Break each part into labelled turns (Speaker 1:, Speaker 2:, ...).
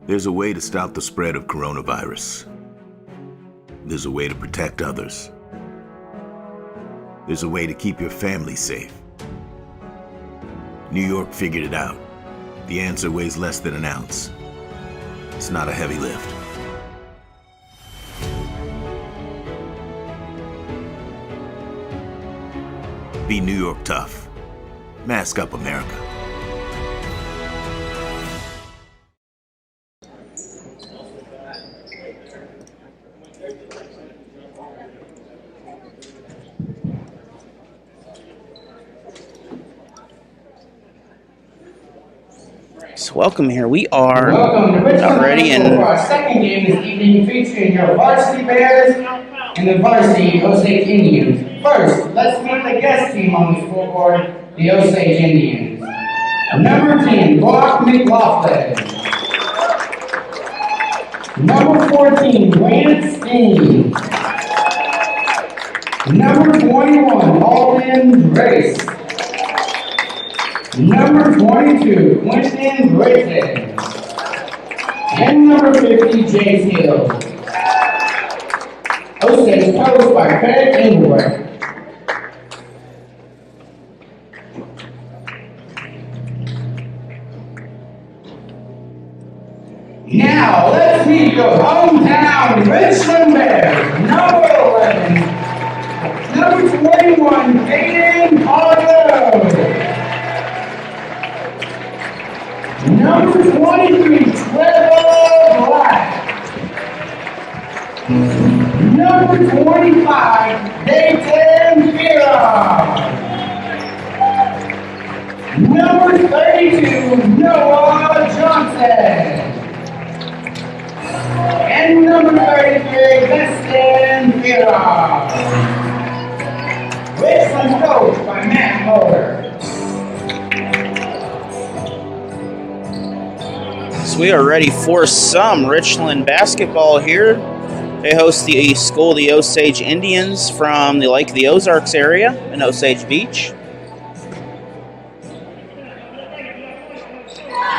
Speaker 1: There's a way to stop the spread of coronavirus. There's a way to protect others. There's a way to keep your family safe. New York figured it out. The answer weighs less than an ounce. It's not a heavy lift. Be New York tough. Mask up, America.
Speaker 2: So welcome here. We are
Speaker 3: Welcome to Richland
Speaker 2: ready
Speaker 3: High School
Speaker 2: and
Speaker 3: for our second game this evening, featuring your Varsity Bears and the Varsity Osage Indians. First, let's meet the guest team on the scoreboard, the Osage Indians. Number 10, Brock McLaughlin. Number 14, Grant Steen. Number 21, Alden Grace. Number 22, Quentin Britton. And number 50, Jace Hill. Osage coached by Craig Engleworth. Now, let's meet your hometown Richland Bears. Number 11, number 21, Aiden Pardo. Number 23, Trevor Black. Number 25, Dayton Fira. Number 32, Noah Johnson. And number 33, Weston Fira. Richland coached by Matt Moller.
Speaker 2: so we are ready for some Richland basketball here. They host the school, the Osage Indians, from the Lake of the Ozarks area in Osage Beach.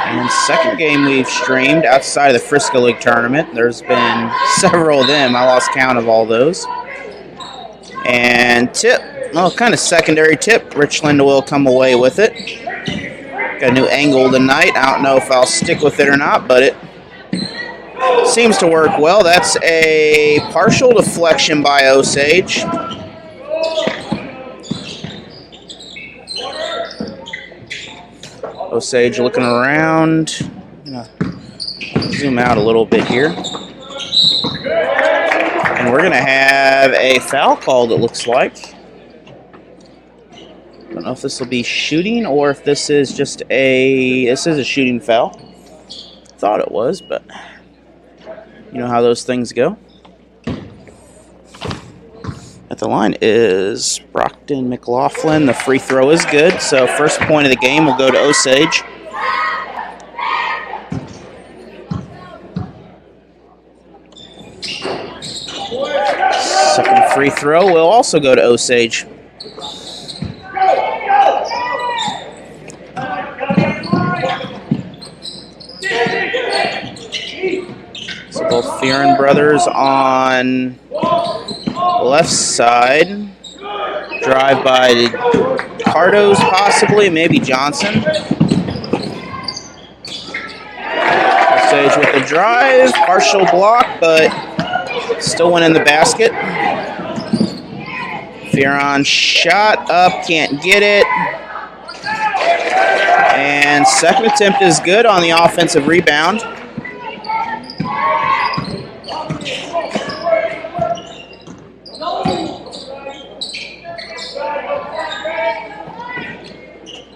Speaker 2: And second game we've streamed outside of the Frisco League tournament. There's been several of them. I lost count of all those. And tip, well, kind of secondary tip. Richland will come away with it. Got a new angle tonight. I don't know if I'll stick with it or not, but it seems to work well. That's a partial deflection by Osage. Osage looking around. Zoom out a little bit here. And we're going to have a foul called, it looks like. I don't know if this will be shooting or if this is just this is a shooting foul. Thought it was, but you know how those things go. At the line is Brockton McLaughlin. The free throw is good, so first point of the game will go to Osage. Second free throw will also go to Osage. So both Fearon brothers on left side. Drive by Cardos possibly, maybe Johnson. Osage with the drive, partial block, but still went in the basket. Fearon shot up, can't get it. And second attempt is good on the offensive rebound.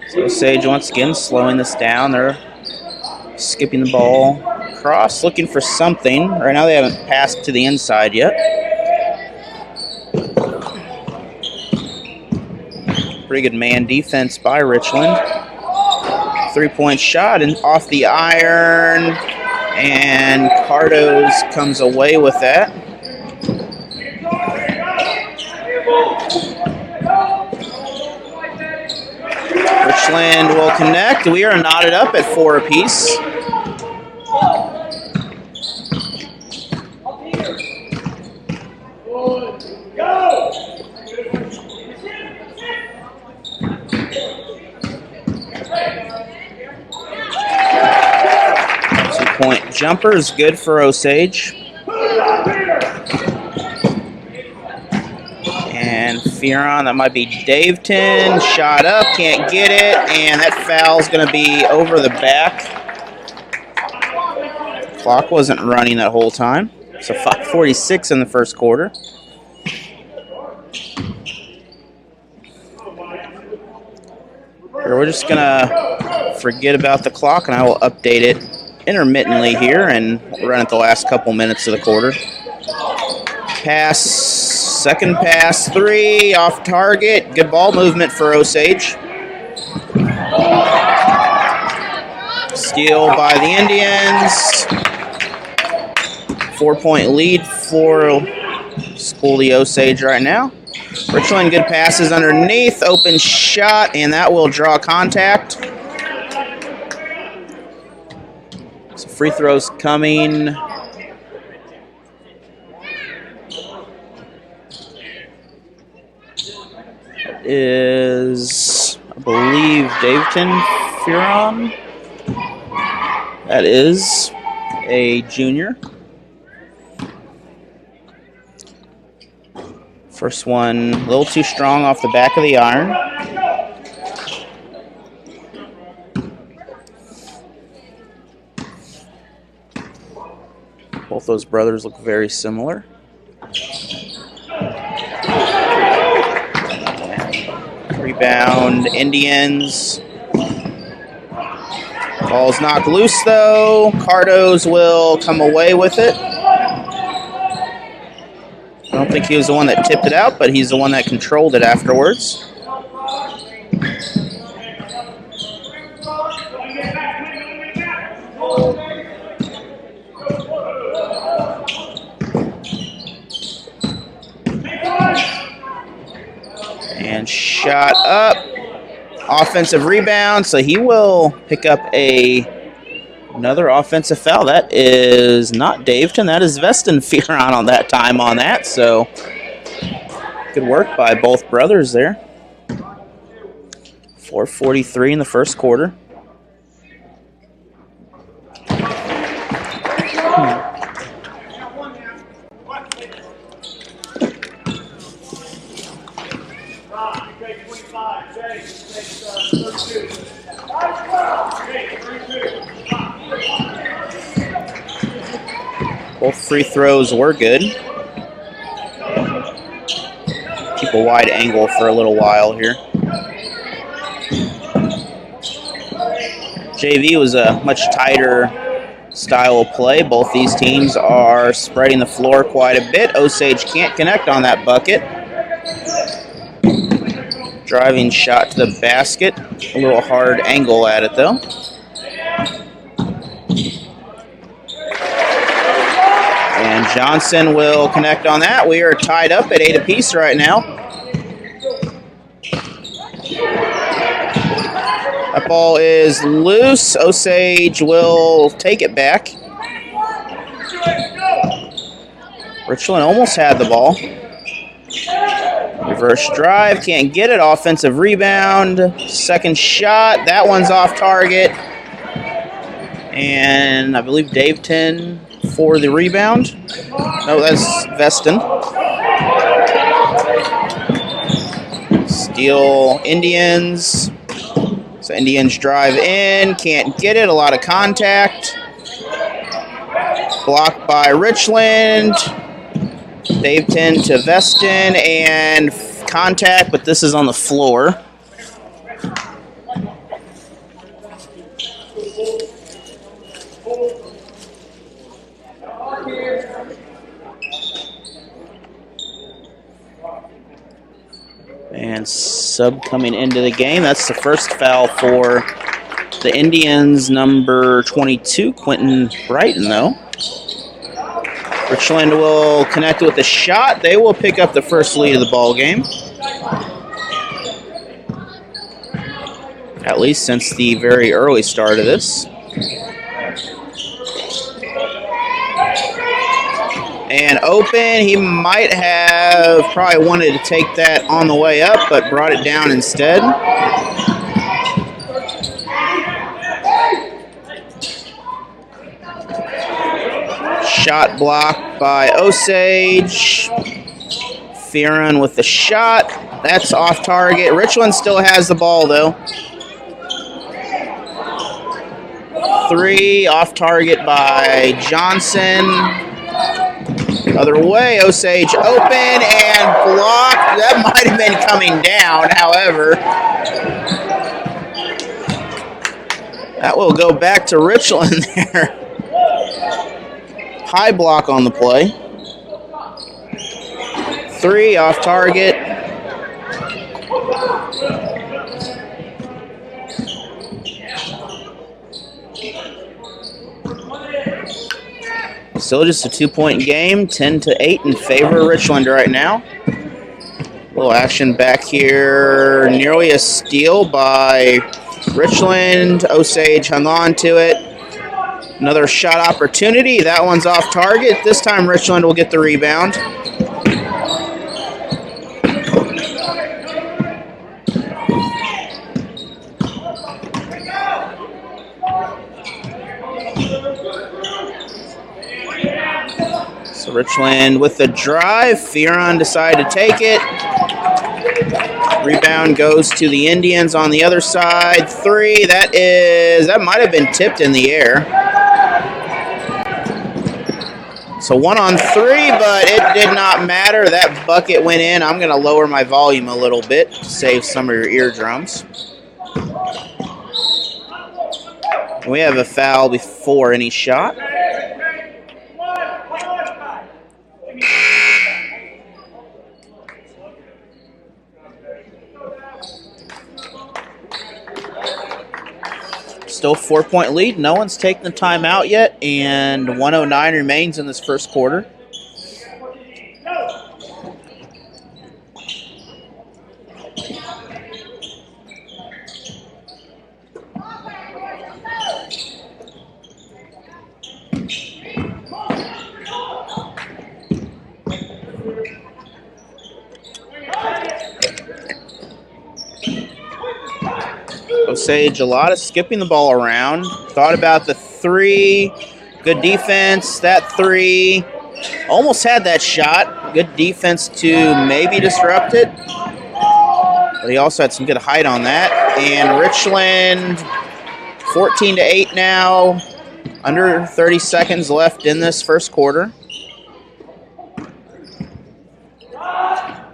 Speaker 2: So Osage once again slowing this down. They're skipping the ball across, looking for something. Right now they haven't passed to the inside yet. Pretty good man defense by Richland. Three-point shot and off the iron. And Cardos comes away with that. Richland will connect. We are knotted up at 4 apiece. 3-point jumper is good for Osage. And Fearon, that might be Daveton. Shot up, can't get it, and that foul's going to be over the back. Clock wasn't running that whole time. So 5:46 in the first quarter. We're just going to forget about the clock, and I will update it intermittently here and run it the last couple minutes of the quarter. Pass, second pass, 3, off target. Good ball movement for Osage. Steal by the Indians. 4-point lead for School of Osage right now. RIchland, good passes underneath, open shot, and that will draw contact. So free throws coming. That is, I believe, Daveton Fearon. That is a junior. First one a little too strong off the back of the iron. Both those brothers look very similar. Rebound, Indians. Ball's knocked loose though. Cardos will come away with it. I don't think he was the one that tipped it out, but he's the one that controlled it afterwards. And shot up. Offensive rebound, so he will pick up another offensive foul. That is not Daveton, that is Veston Fearon on that time on that, so good work by both brothers there. 4:43 in the first quarter. Both free throws were good. Keep a wide angle for a little while here. JV was a much tighter style of play. Both these teams are spreading the floor quite a bit. Osage can't connect on that bucket. Driving shot to the basket. A little hard angle at it though. And Johnson will connect on that. We are tied up at 8 apiece right now. That ball is loose. Osage will take it back. RIchland almost had the ball. Reverse drive, can't get it. Offensive rebound. Second shot. That one's off target. And I believe Daveton for the rebound. No, that's Veston. Steal Indians. So Indians drive in, can't get it. A lot of contact. Blocked by RIchland. Daveton to Veston, and contact, but this is on the floor. And sub coming into the game. That's the first foul for the Indians, number 22, Quentin Brighton, though. RIchland will connect with a shot. They will pick up the first lead of the ball game. At least since the very early start of this. And open, he might have probably wanted to take that on the way up, but brought it down instead. shot blocked by Osage. Fearon with the shot. That's off target. Richland still has the ball, though. 3 off target by Johnson. Other way, Osage open and blocked. That might have been coming down, however. That will go back to Richland there. High block on the play. 3 off target. Still just a 2-point game, 10-8 in favor of Richland right now. A little action back here. Nearly a steal by Richland. Osage hung on to it. Another shot opportunity. That one's off target. This time Richland will get the rebound. So Richland with the drive. Fearon decided to take it. Rebound goes to the Indians on the other side. 3. That might have been tipped in the air. So 1 on 3, but it did not matter. That bucket went in. I'm going to lower my volume a little bit to save some of your eardrums. We have a foul before any shot. Still 4-point lead. No one's taken the timeout yet, and 1:09 remains in this first quarter. Osage, a lot of skipping the ball around. Thought about the 3. Good defense. That 3. Almost had that shot. Good defense to maybe disrupt it. But he also had some good height on that. And Richland, 14-8 now. Under 30 seconds left in this first quarter.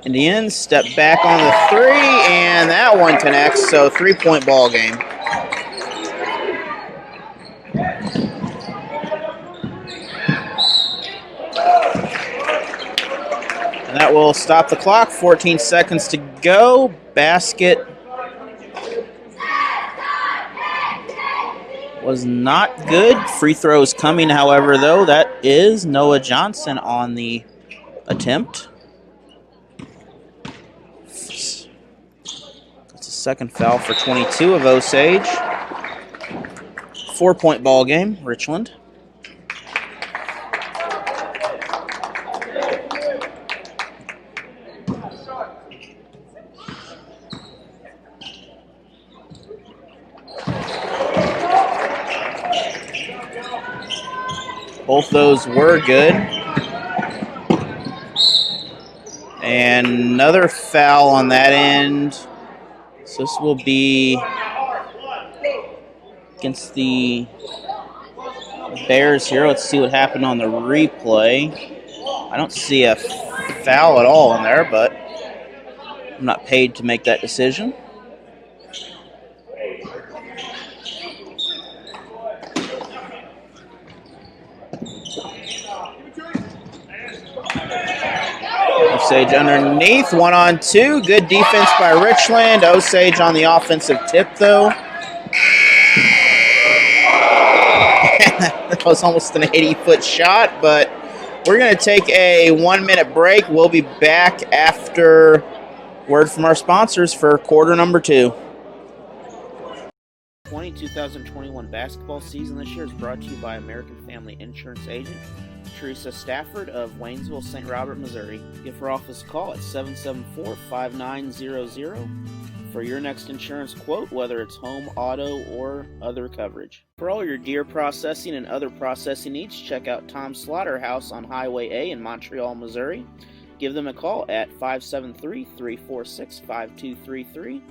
Speaker 2: Indians step back on the 3, and that one connects, so 3-point ball game. And that will stop the clock, 14 seconds to go. Basket was not good. Free throws coming, however, though. That is Noah Johnson on the attempt. Second foul for 22 of Osage. 4-point ball game, Richland. Both those were good. And another foul on that end. So this will be against the Bears here. Let's see what happened on the replay. I don't see a foul at all in there, but I'm not paid to make that decision. Osage underneath, 1 on 2. Good defense by Richland. Osage on the offensive tip, though. That was almost an 80-foot shot, but we're going to take a 1-minute break. We'll be back after word from our sponsors for quarter number 2. 2021 basketball season this year is brought to you by American Family Insurance Agent Teresa Stafford of Waynesville, St. Robert, Missouri. Give her office a call at 774-5900, for your next insurance quote, whether it's home, auto, or other coverage. For all your deer processing and other processing needs, check out Tom's Slaughterhouse on Highway A in Montreal, Missouri. Give them a call at 573-346-5233.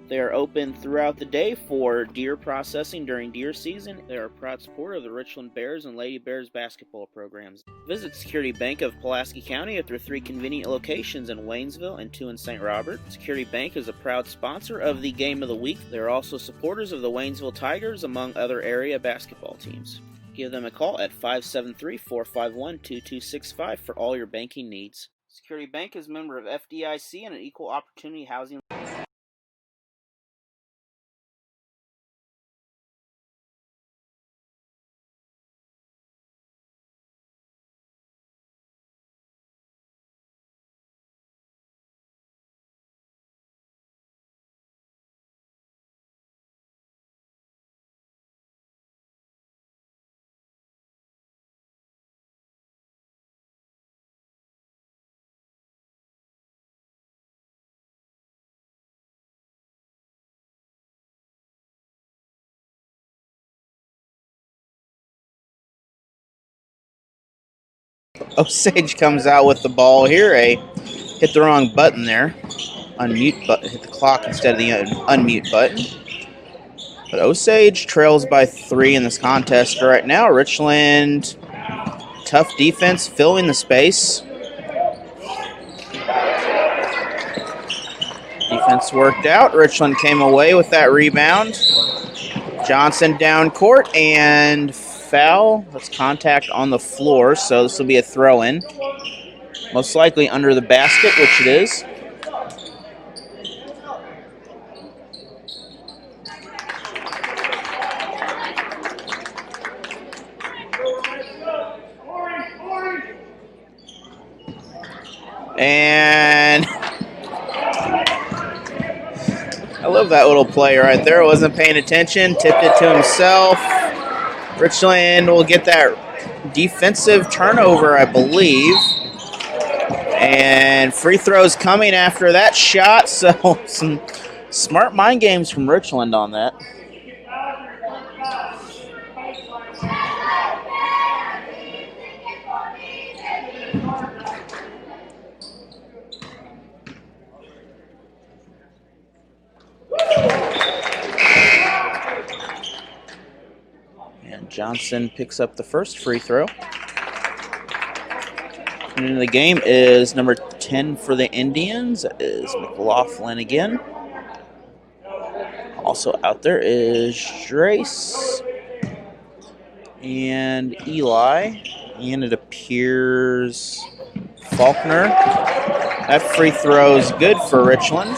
Speaker 2: They are open throughout the day for deer processing during deer season. They are a proud supporter of the Richland Bears and Lady Bears basketball programs. Visit Security Bank of Pulaski County at their 3 convenient locations in Waynesville and 2 in St. Robert. Security Bank is a proud sponsor of the Game of the Week. They are also supporters of the Waynesville Tigers, among other area basketball teams. Give them a call at 573-451-2265 for all your banking needs. Security Bank is a member of FDIC and an equal opportunity housing. Osage comes out with the ball here. Hit the wrong button there. Unmute button. Hit the clock instead of the unmute button. But Osage trails by 3 in this contest right now. Richland, tough defense, filling the space. Defense worked out. Richland came away with that rebound. Johnson down court and foul. That's contact on the floor, so this will be a throw-in. Most likely under the basket, which it is. And I love that little play right there. Wasn't paying attention, tipped it to himself. Richland will get that defensive turnover, I believe. And free throws coming after that shot, so some smart mind games from Richland on that. And Johnson picks up the first free throw. And in the game is number 10 for the Indians. That is McLaughlin again. Also out there is Drace and Eli. And it appears Faulkner. That free throw is good for Richland.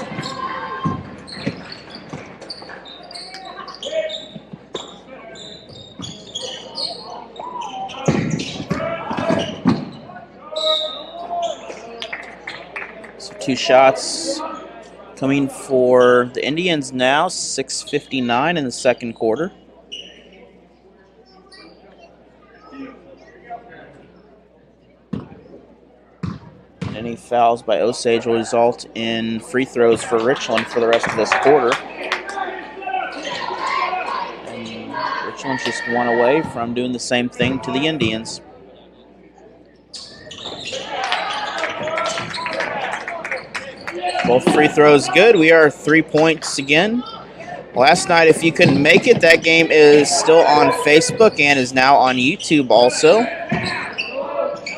Speaker 2: So 2 shots coming for the Indians now. 6:59 in the second quarter. Any fouls by Osage will result in free throws for Richland for the rest of this quarter. And Richland's just one away from doing the same thing to the Indians. Both free throws good. We are 3 points again. Last night, if you couldn't make it, that game is still on Facebook and is now on YouTube also.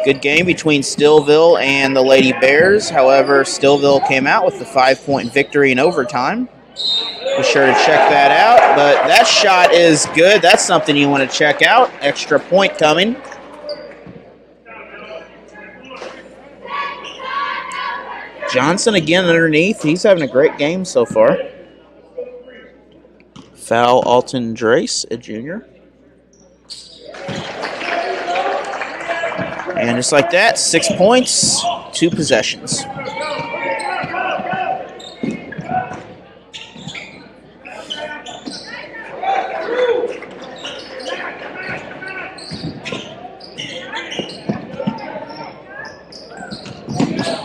Speaker 2: Good game between Stillville and the Lady Bears. However, Stillville came out with the 5-point victory in overtime. Be sure to check that out. But that shot is good. That's something you want to check out. Extra point coming. Johnson again underneath. He's having a great game so far. Foul Alton Drace, a junior. And just like that, 6 points, 2 possessions.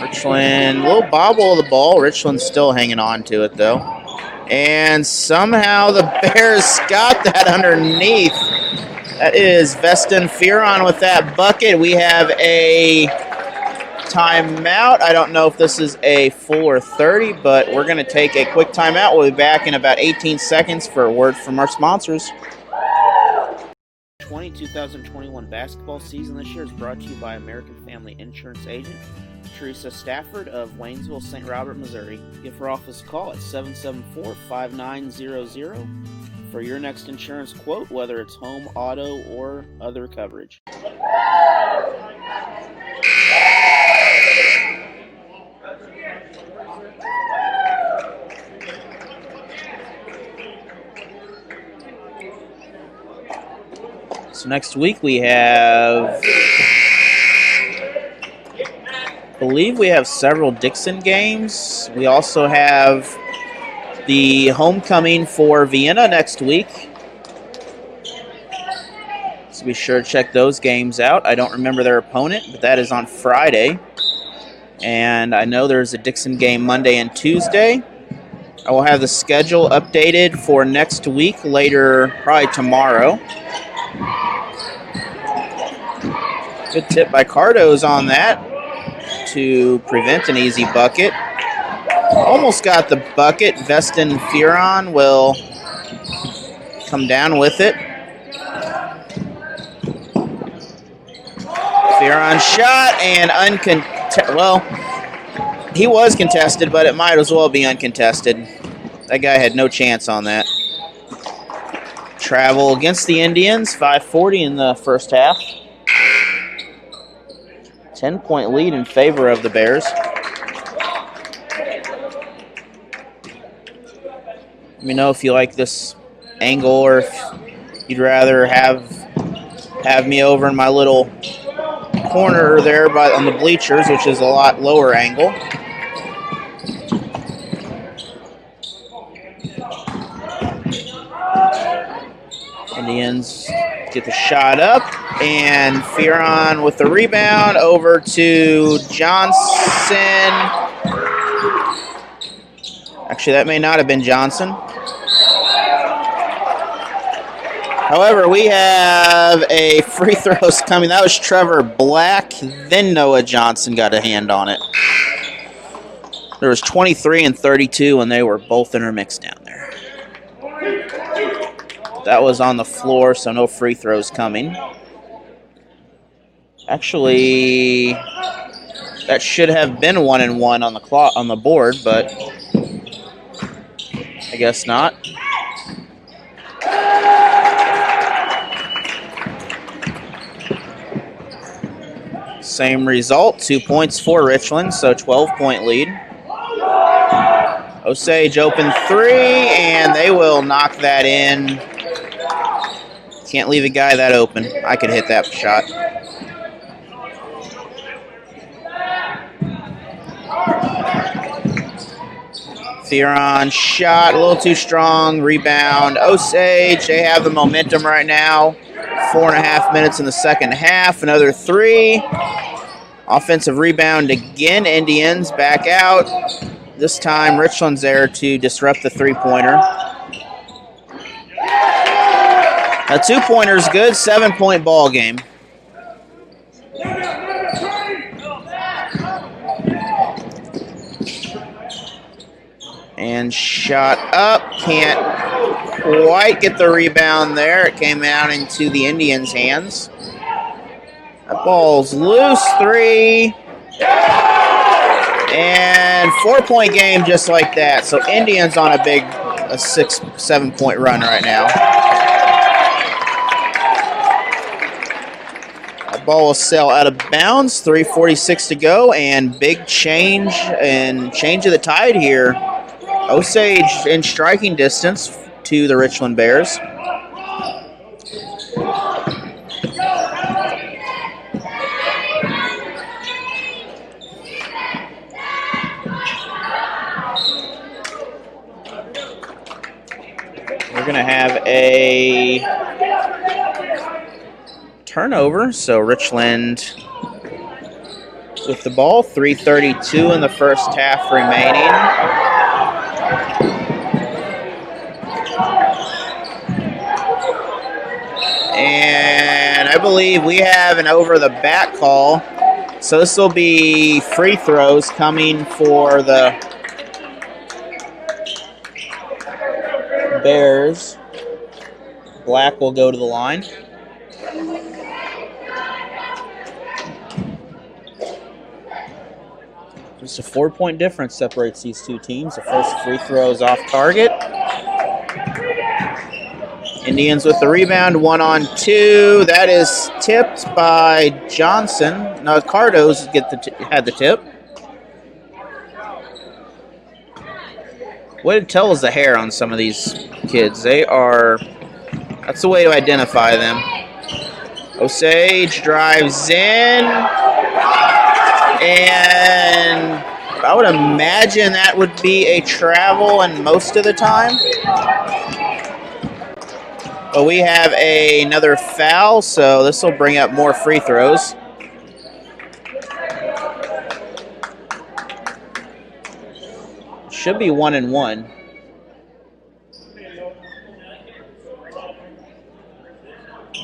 Speaker 2: Richland, a little bobble of the ball. Richland's still hanging on to it, though. And somehow the Bears got that underneath. That is Veston Fearon with that bucket. We have a timeout. I don't know if this is a full or 30, but we're going to take a quick timeout. We'll be back in about 18 seconds for a word from our sponsors. 2021 basketball season this year is brought to you by American Family Insurance Agent Teresa Stafford of Waynesville, St. Robert, Missouri. Give her office a call at 774-5900 for your next insurance quote, whether it's home, auto, or other coverage. So next week we have, I believe we have several Dixon games. We also have the homecoming for Vienna next week. So be sure to check those games out. I don't remember their opponent, but that is on Friday. And I know there's a Dixon game Monday and Tuesday. I will have the schedule updated for next week later, probably tomorrow. Good tip by Cardo's on that to prevent an easy bucket. Almost got the bucket. Veston Fearon will come down with it. Fearon shot and well, he was contested, but it might as well be uncontested. That guy had no chance on that. Travel against the Indians, 5:40 in the first half. 10-point lead in favor of the Bears. Let me know if you like this angle or if you'd rather have me over in my little corner there on the bleachers, which is a lot lower angle. Indians get the shot up, and Fearon with the rebound over to Johnson. Actually, that may not have been Johnson. However, we have a free throws coming. That was Trevor Black. Then Noah Johnson got a hand on it. There was 23 and 32, and they were both intermixed down there. That was on the floor, so no free throws coming. Actually, that should have been 1-1 on the clock on the board, but I guess not. Same result, 2 points for Richland, so 12-point lead. Osage open three, and they will knock that in. Can't leave a guy that open. I could hit that shot. Fearon shot, a little too strong. Rebound. Osage, they have the momentum right now. 4.5 minutes in the second half. Another three. Offensive rebound again. Indians back out. This time, Richland's there to disrupt the three-pointer. A two-pointer's good. 7-point ball game. And shot up. Can't quite get the rebound there. It came out into the Indians' hands. That ball's loose. Three. And 4-point game just like that. So Indians on a 6-7 point run right now. That ball will sail out of bounds. 3:46 to go, and big change of the tide here. Osage in striking distance to the Richland Bears. We're going to have a turnover, so Richland with the ball. 3:32 in the first half remaining. I believe we have an over the back call. So this will be free throws coming for the Bears. Black will go to the line. Just a 4-point difference separates these two teams. The first free throw is off target. Indians with the rebound, 1-on-2. That is tipped by Johnson. No, Cardo's had the tip. What it tells the hair on some of these kids. That's the way to identify them. Osage drives in. And I would imagine that would be a travel and most of the time. But we have another foul, so this will bring up more free throws. Should be 1-1.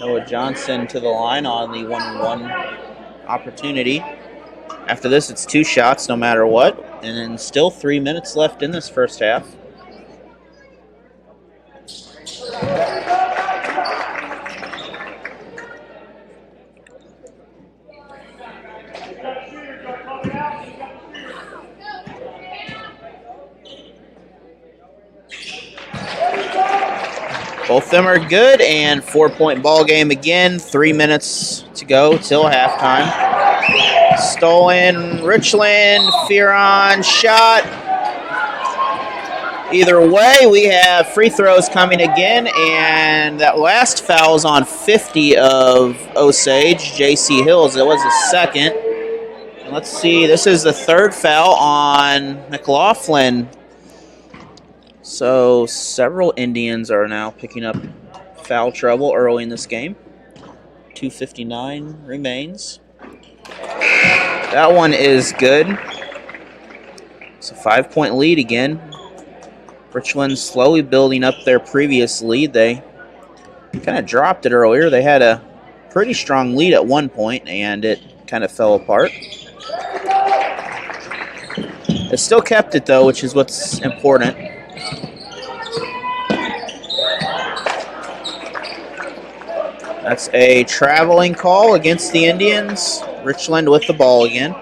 Speaker 2: Noah Johnson to the line on the 1-1 opportunity. After this, it's 2 shots no matter what. And then still 3 minutes left in this first half. Both of them are good, and 4-point ball game again. 3 minutes to go till halftime. Stolen, Richland, Fearon, shot. Either way, we have free throws coming again, and that last foul is on 50 of Osage, J.C. Hills. It was the second. And let's see, this is the third foul on McLaughlin. So several Indians are now picking up foul trouble early in this game. 2:59 remains. That one is good. It's a 5-point lead again. Richland slowly building up their previous lead. They kind of dropped it earlier. They had a pretty strong lead at one point, and it kind of fell apart. They still kept it, though, which is what's important. That's a traveling call against the Indians. Richland with the ball again.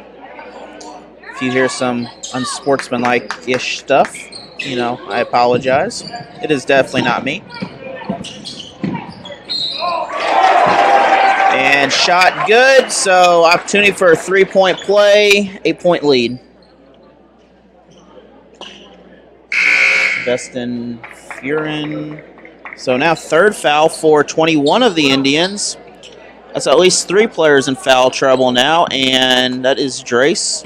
Speaker 2: If you hear some unsportsmanlike-ish stuff, I apologize. It is definitely not me. And shot good, so opportunity for a 3-point play, 8-point lead. Destin Fearon. So now third foul for 21 of the Indians. That's at least 3 players in foul trouble now, and that is Drace.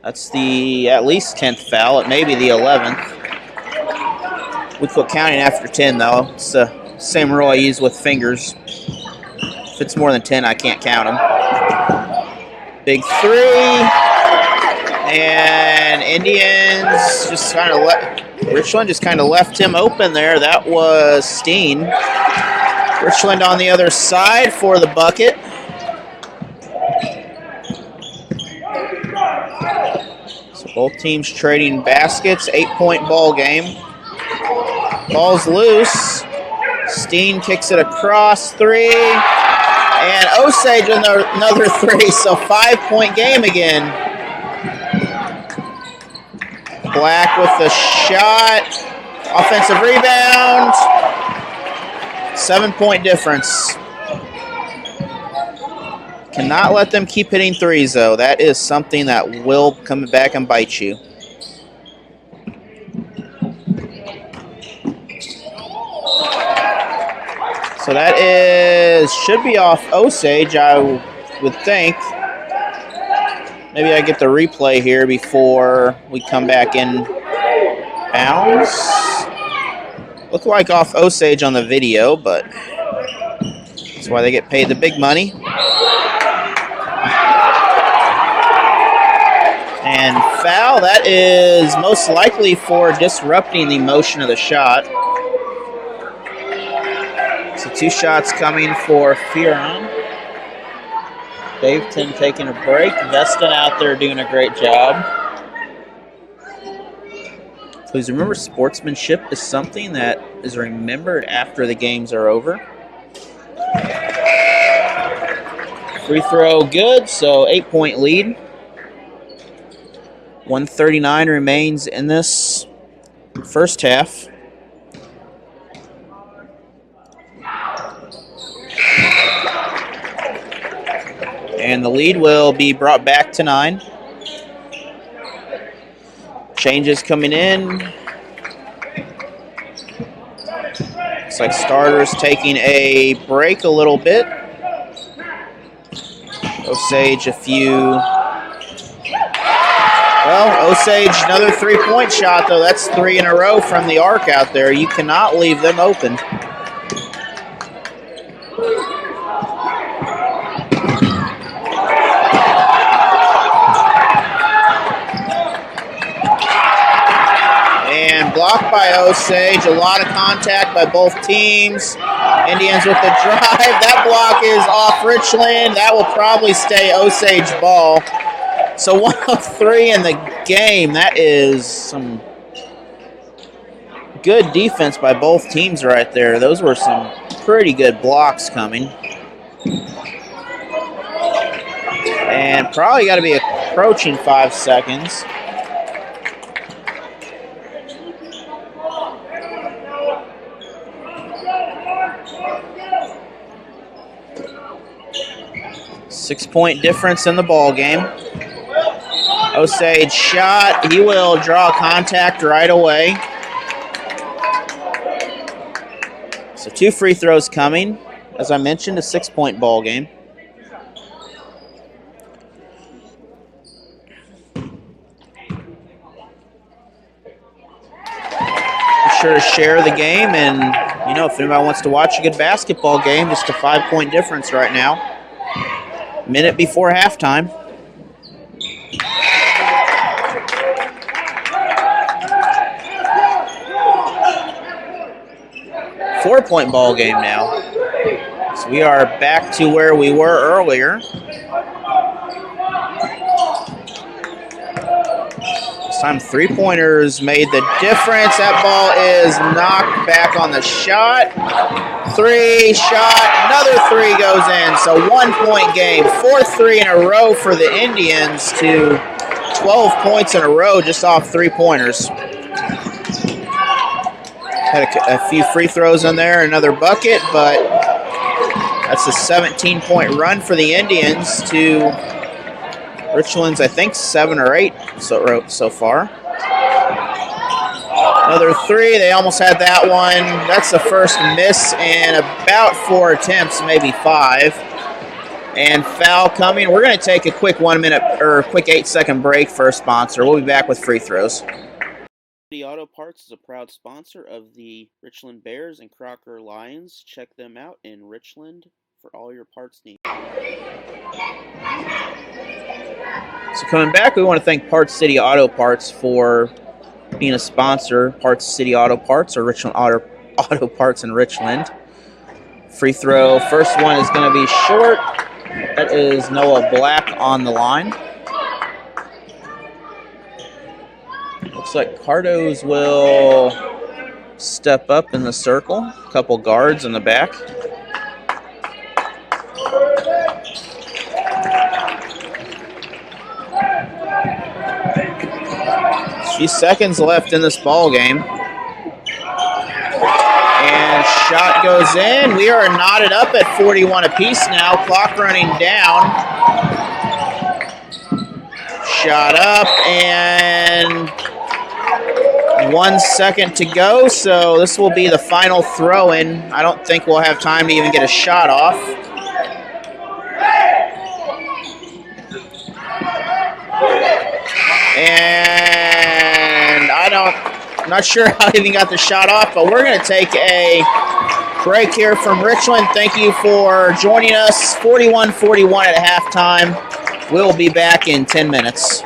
Speaker 2: That's the at least 10th foul. It may be the 11th. We quit counting after 10, though. It's the same rule I use with fingers. If it's more than 10, I can't count them. Big 3. And Indians just kind of Richland just kind of left him open there. That was Steen. Richland on the other side for the bucket. So both teams trading baskets. 8-point ball game. Ball's loose. Steen kicks it across 3. And Osage another 3. So 5-point game again. Black with the shot. Offensive rebound. 7-point difference. Cannot let them keep hitting threes, though. That is something that will come back and bite you. So that should be off Osage, I would think. Maybe I get the replay here before we come back in bounds. Look like off Osage on the video, but that's why they get paid the big money. And foul, that is most likely for disrupting the motion of the shot. So 2 shots coming for Fearon. Daveton taking a break. Veston out there doing a great job. Please remember, sportsmanship is something that is remembered after the games are over. Free throw good, so 8-point lead. 1:39 remains in this first half. And the lead will be brought back to 9. Changes coming in. Looks like starters taking a break a little bit. Osage a few. Well, Osage, another 3-point shot, though. That's 3 in a row from the arc out there. You cannot leave them open. And blocked by Osage. A lot of contact by both teams. Indians with the drive. That block is off Richland. That will probably stay Osage ball. So 1 of 3 in the game. That is some good defense by both teams right there. Those were some pretty good blocks coming. And probably got to be approaching 5 seconds. Six-point difference in the ball game. Osage shot. He will draw contact right away. So 2 free throws coming. As I mentioned, a 6-point ball game. Be sure to share the game, and you know, if anybody wants to watch a good basketball game, just a 5-point difference right now. Minute before halftime. Four-point ball game now. So we are back to where we were earlier. This time 3-pointers made the difference. That ball is knocked back on the shot. 3 shot, another 3 goes in. So 1-point game. 4th 3 in a row for the Indians to 12 points in a row just off 3-pointers. Had a few free throws in there, another bucket, but that's a 17-point run for the Indians to Richland's, I think, 7 or 8 so far. Another 3. They almost had that one. That's the first miss in about 4 attempts, maybe 5. And foul coming. We're going to take a quick 8-second break for a sponsor. We'll be back with free throws. Auto Parts is a proud sponsor of the Richland Bears and Crocker Lions. Check them out in Richland for all your parts needs. So coming back, we want to thank Parts City Auto Parts for being a sponsor. Parts City Auto Parts or Richland Auto Parts in Richland. Free throw. First one is going to be short. That is Noah Black on the line. Looks like Cardos will step up in the circle. A couple guards in the back. A few seconds left in this ball game. And shot goes in. We are knotted up at 41 apiece now. Clock running down. Shot up and 1 second to go, so this will be the final throw-in. I don't think we'll have time to even get a shot off. And I'm not sure how he even got the shot off, but we're going to take a break here from Richland. Thank you for joining us. 41-41 at halftime. We'll be back in 10 minutes.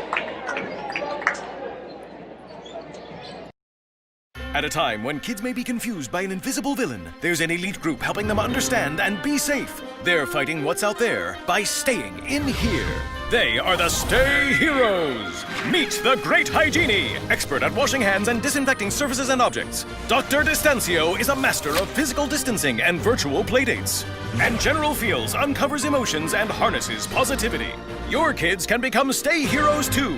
Speaker 4: At a time when kids may be confused by an invisible villain, there's an elite group helping them understand and be safe. They're fighting what's out there by staying in here. They are the Stay Heroes. Meet the Great Hygiene, expert at washing hands and disinfecting surfaces and objects. Dr. Distancio is a master of physical distancing and virtual playdates. And General Fields uncovers emotions and harnesses positivity. Your kids can become Stay Heroes too.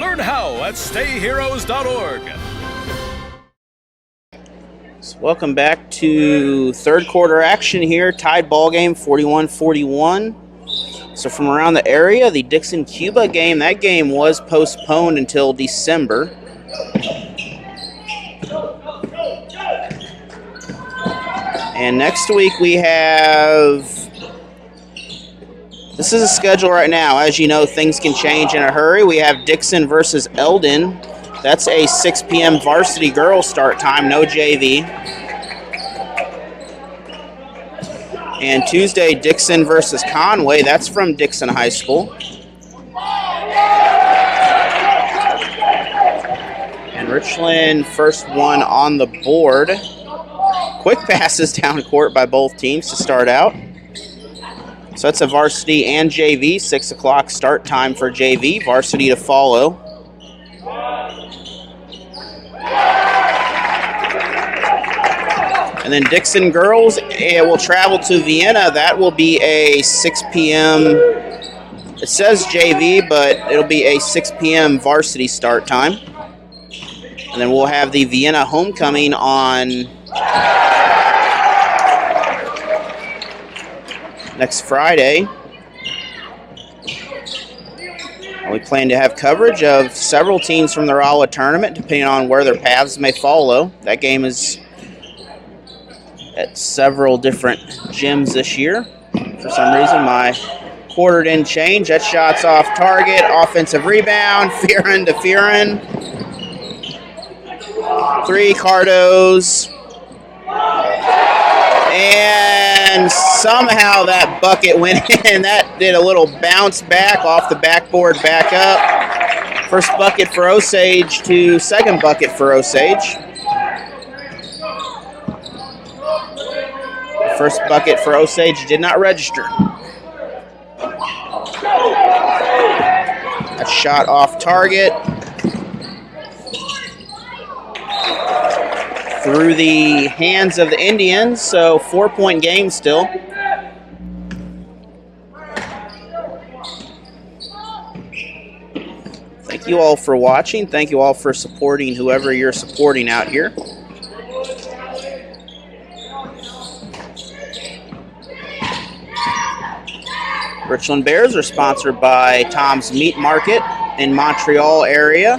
Speaker 4: Learn how at stayheroes.org.
Speaker 2: So welcome back to third quarter action here. Tied ball game 41-41. So from around the area, the Dixon-Cuba game, that game was postponed until December. And next week we have, this is a schedule right now. As you know, things can change in a hurry. We have Dixon versus Eldon. That's a 6 p.m. varsity girls start time, no JV. And Tuesday, Dixon versus Conway. That's from Dixon High School. And Richland, first one on the board. Quick passes down court by both teams to start out. So that's a varsity and JV. 6 o'clock start time for JV. Varsity to follow. And then Dixon girls will travel to Vienna. That will be a 6 p.m. It says JV, but it'll be a 6 p.m. varsity start time. And then we'll have the Vienna homecoming on next Friday. And we plan to have coverage of several teams from the Rolla tournament, depending on where their paths may follow. That game is at several different gyms this year. For some reason, my quarter didn't change. That shot's off target. Offensive rebound. Fearon to Fearon. 3 Cardos. And somehow that bucket went in. That did a little bounce back off the backboard, back up. First bucket for Osage to second bucket for Osage. First bucket for Osage did not register. A shot off target. Through the hands of the Indians, so 4-point game still. Thank you all for watching. Thank you all for supporting whoever you're supporting out here. Richland Bears are sponsored by Tom's Meat Market in Montreal area.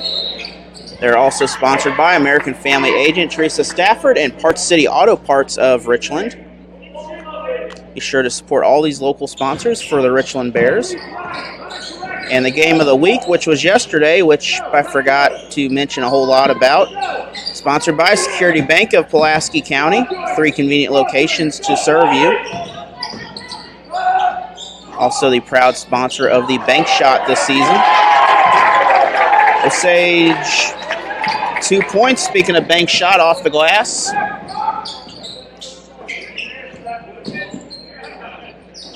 Speaker 2: They're also sponsored by American Family Agent Teresa Stafford and Parts City Auto Parts of Richland. Be sure to support all these local sponsors for the Richland Bears. And the game of the week, which was yesterday, which I forgot to mention a whole lot about, sponsored by Security Bank of Pulaski County. 3 convenient locations to serve you. Also the proud sponsor of the Bank Shot this season. Osage, 2 points. Speaking of Bank Shot off the glass.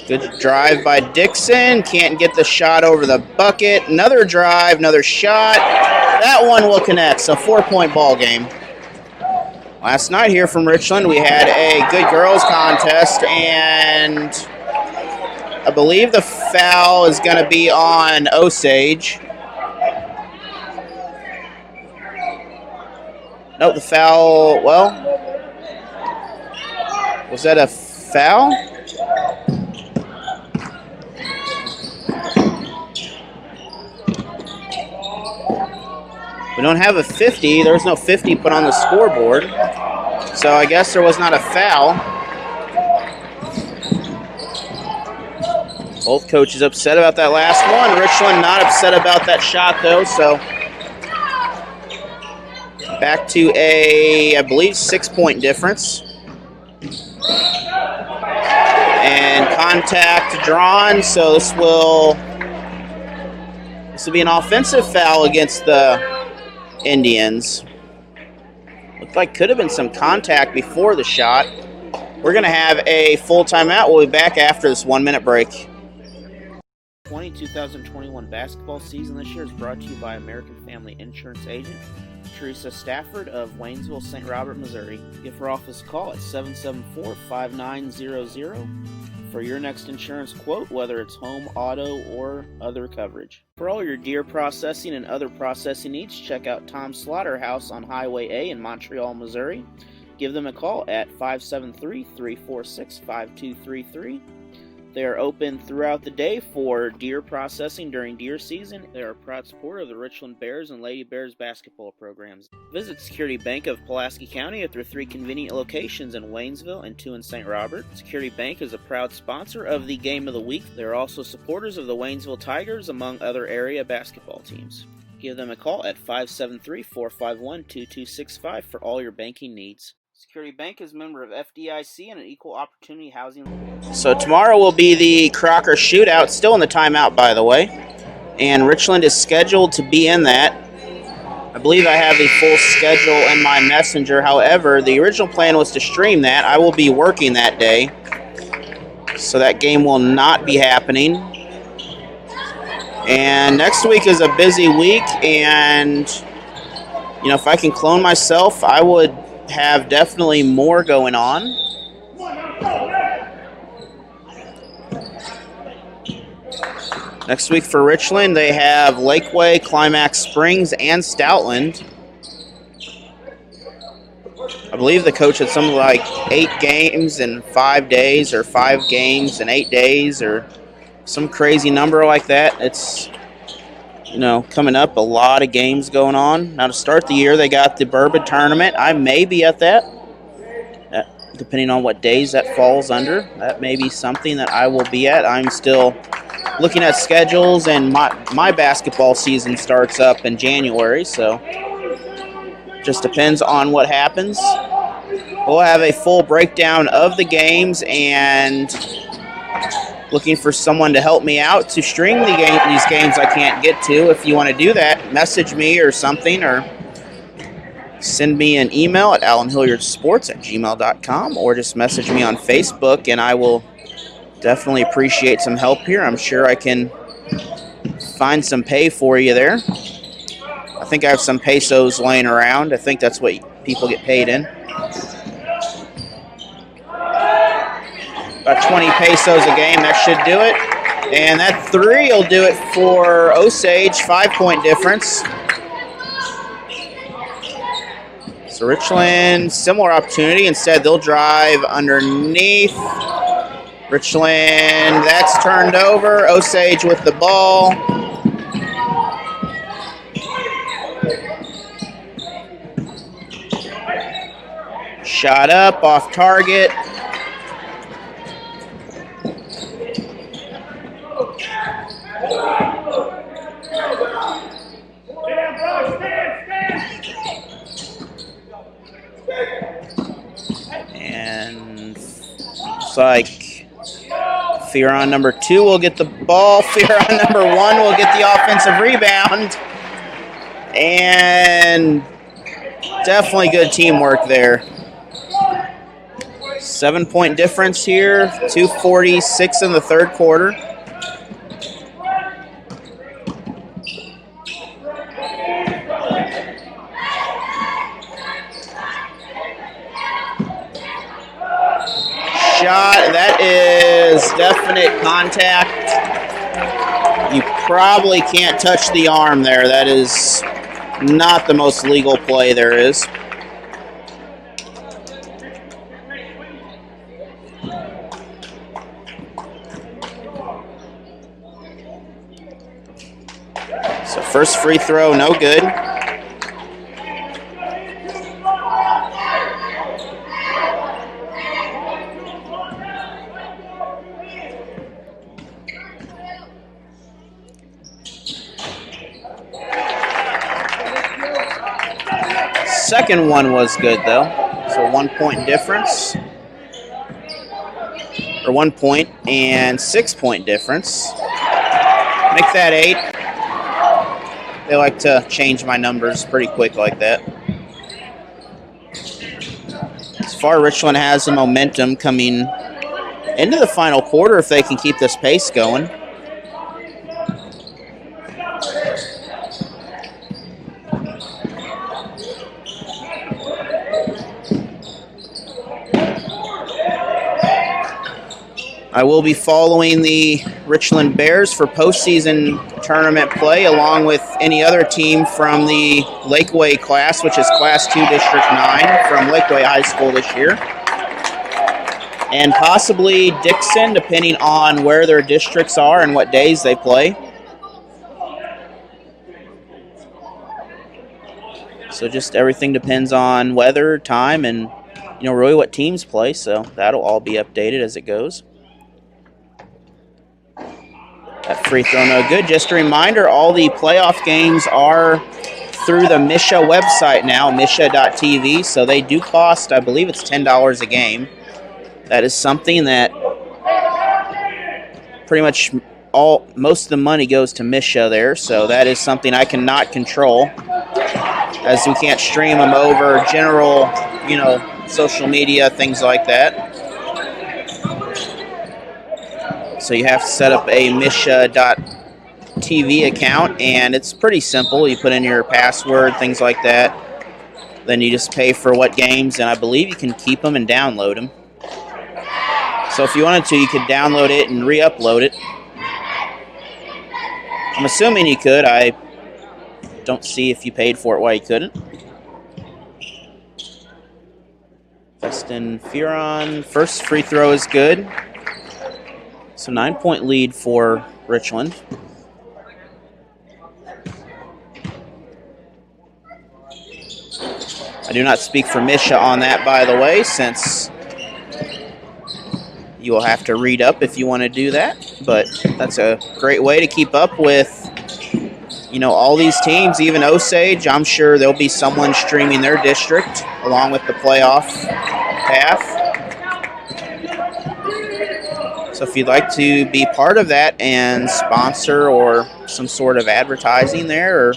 Speaker 2: Good drive by Dixon. Can't get the shot over the bucket. Another drive, another shot. That one will connect. So 4-point ball game. Last night here from Richland, we had a good girls contest, and I believe the foul is going to be on Osage. No, the foul, well, was that a foul? We don't have a 50. There was no 50 put on the scoreboard. So I guess there was not a foul. Both coaches upset about that last one. Richland not upset about that shot, though, so back to a, I believe, 6-point difference. And contact drawn, so this will be an offensive foul against the Indians. Looked like could have been some contact before the shot. We're going to have a full timeout. We'll be back after this 1-minute break. 2021 basketball season this year is brought to you by American Family Insurance Agent Teresa Stafford of Waynesville, St. Robert, Missouri. Give her office a call at 774-5900 for your next insurance quote, whether it's home, auto, or other coverage. For all your deer processing and other processing needs, check out Tom's Slaughterhouse on Highway A in Montreal, Missouri. Give them a call at 573-346-5233. They are open throughout the day for deer processing during deer season. They are a proud supporter of the Richland Bears and Lady Bears basketball programs. Visit Security Bank of Pulaski County at their 3 convenient locations in Waynesville and 2 in St. Robert. Security Bank is a proud sponsor of the Game of the Week. They are also supporters of the Waynesville Tigers, among other area basketball teams. Give them a call at 573-451-2265 for all your banking needs. Security Bank is a member of FDIC and an equal opportunity housing. So tomorrow will be the Crocker Shootout, still in the timeout, by the way. And Richland is scheduled to be in that. I believe I have the full schedule in my messenger. However, the original plan was to stream that. I will be working that day, so that game will not be happening. And next week is a busy week, and if I can clone myself, I would have definitely more going on. Next week for Richland, they have Lakeway, Climax Springs, and Stoutland. I believe the coach had something like 8 games in 5 days, or 5 games in 8 days, or some crazy number like that. It's coming up, a lot of games going on. Now to start the year, they got the Bourbon Tournament. I may be at that, depending on what days that falls under. That may be something that I will be at. I'm still looking at schedules, and my basketball season starts up in January, so just depends on what happens. We'll have a full breakdown of the games, and looking for someone to help me out to stream these games I can't get to. If you want to do that, message me or something, or send me an email at alanhilliardsports@gmail.com, or just message me on Facebook, and I will definitely appreciate some help here. I'm sure I can find some pay for you there. I think I have some pesos laying around. I think that's what people get paid in. About 20 pesos a game, that should do it. And that 3 will do it for Osage, 5-point difference. So Richland, similar opportunity. Instead, they'll drive underneath. Richland, that's turned over. Osage with the ball. Shot up, off target. And looks like Fearon number 2 will get the ball. Fearon number 1 will get the offensive rebound. And definitely good teamwork there. 7-point difference here. 2:46 in the third quarter. Shot, that is definite contact. You probably can't touch the arm there. That is not the most legal play there is. So first free throw, no good. Second one was good, though. So 1-point difference. Or 1 point and 6-point difference. Make that 8. They like to change my numbers pretty quick like that. far, Richland has the momentum coming into the final quarter if they can keep this pace going. I will be following the Richland Bears for postseason tournament play, along with any other team from the Lakeway class, which is Class 2 District 9 from Lakeway High School this year. And possibly Dixon, depending on where their districts are and what days they play. So just everything depends on weather, time, and really what teams play. So that'll all be updated as it goes. That free throw no good. Just a reminder, all the playoff games are through the Misha website now, misha.tv. So they do cost, I believe it's $10 a game. That is something that pretty much most of the money goes to Misha there. So that is something I cannot control, as we can't stream them over general, social media, things like that. So you have to set up a misha.tv account, and it's pretty simple. You put in your password, things like that. Then you just pay for what games, and I believe you can keep them and download them. So if you wanted to, you could download it and re-upload it. I'm assuming you could. I don't see if you paid for it why you couldn't. Preston Fearon, first free throw is good. So 9-point lead for Richland. I do not speak for Misha on that, by the way, since you will have to read up if you want to do that. But that's a great way to keep up with, all these teams, even Osage. I'm sure there'll be someone streaming their district along with the playoff path. So if you'd like to be part of that and sponsor or some sort of advertising there, or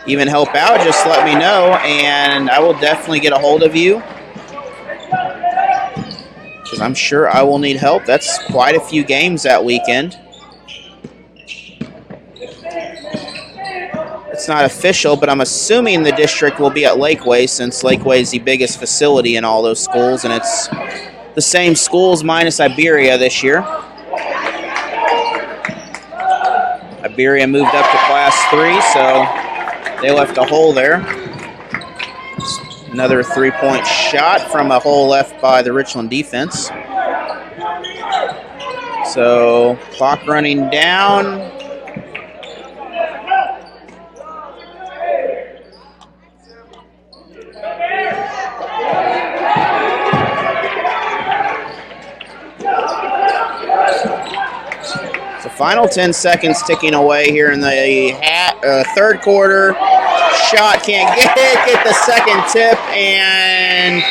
Speaker 2: even help out, just let me know, and I will definitely get a hold of you, because I'm sure I will need help. That's quite a few games that weekend. It's not official, but I'm assuming the district will be at Lakeway, since Lakeway is the biggest facility in all those schools, and it's the same schools minus Iberia this year. Iberia moved up to Class 3, so they left a hole there. Another three-point shot from a hole left by the Richland defense. So clock running down. Final 10 seconds ticking away here in the third quarter. Shot can't get it. Get the second tip, and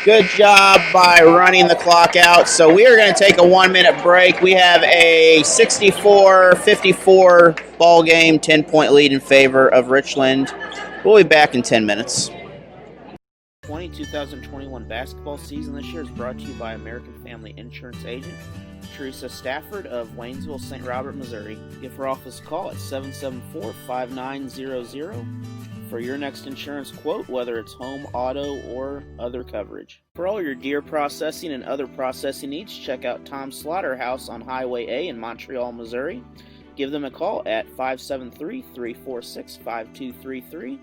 Speaker 2: good job by running the clock out. So we are going to take a 1-minute break. We have a 64-54 ball game, 10-point lead in favor of Richland. We'll be back in 10 minutes. 2021 basketball season this year is brought to you by American Family Insurance Agent Teresa Stafford of Waynesville, St. Robert, Missouri. Give her office a call at 774-5900 for your next insurance quote, whether it's home, auto, or other coverage. For all your deer processing and other processing needs, check out Tom's Slaughterhouse on Highway A in Montreal, Missouri. Give them a call at 573-346-5233.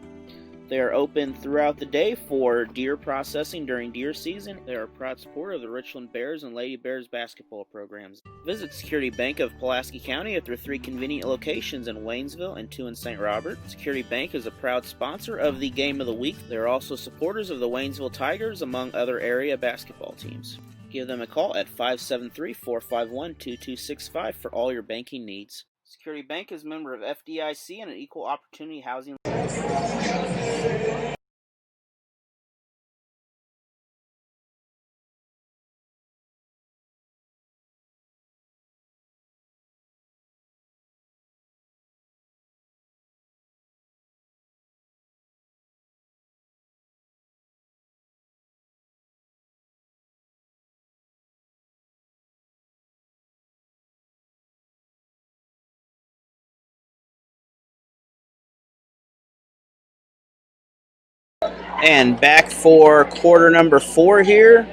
Speaker 2: They are open throughout the day for deer processing during deer season. They are a proud supporter of the Richland Bears and Lady Bears basketball programs. Visit Security Bank of Pulaski County at their 3 convenient locations in Waynesville and 2 in St. Robert. Security Bank is a proud sponsor of the Game of the Week. They are also supporters of the Waynesville Tigers, among other area basketball teams. Give them a call at 573-451-2265 for all your banking needs. Security Bank is a member of FDIC and an equal opportunity housing. And back for quarter number 4 here.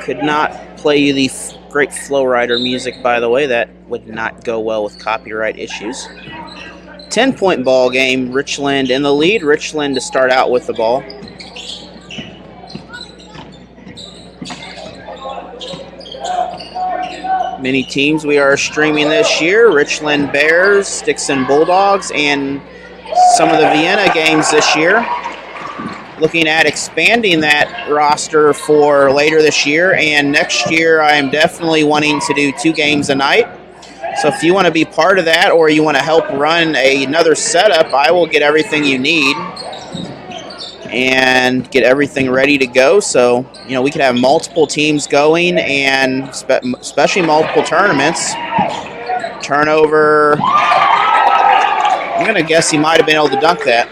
Speaker 2: Could not play you the great Flow Rider music, by the way. That would not go well with copyright issues. 10-point ball game. Richland in the lead. Richland to start out with the ball. Many teams we are streaming this year. Richland Bears, Dixon Bulldogs, and some of the Vienna games this year. Looking at expanding that roster for later this year, and next year I am definitely wanting to do 2 games a night. So if you want to be part of that or you want to help run another setup, I will get everything you need and get everything ready to go. So, we could have multiple teams going and especially multiple tournaments. Turnover. I'm going to guess he might have been able to dunk that.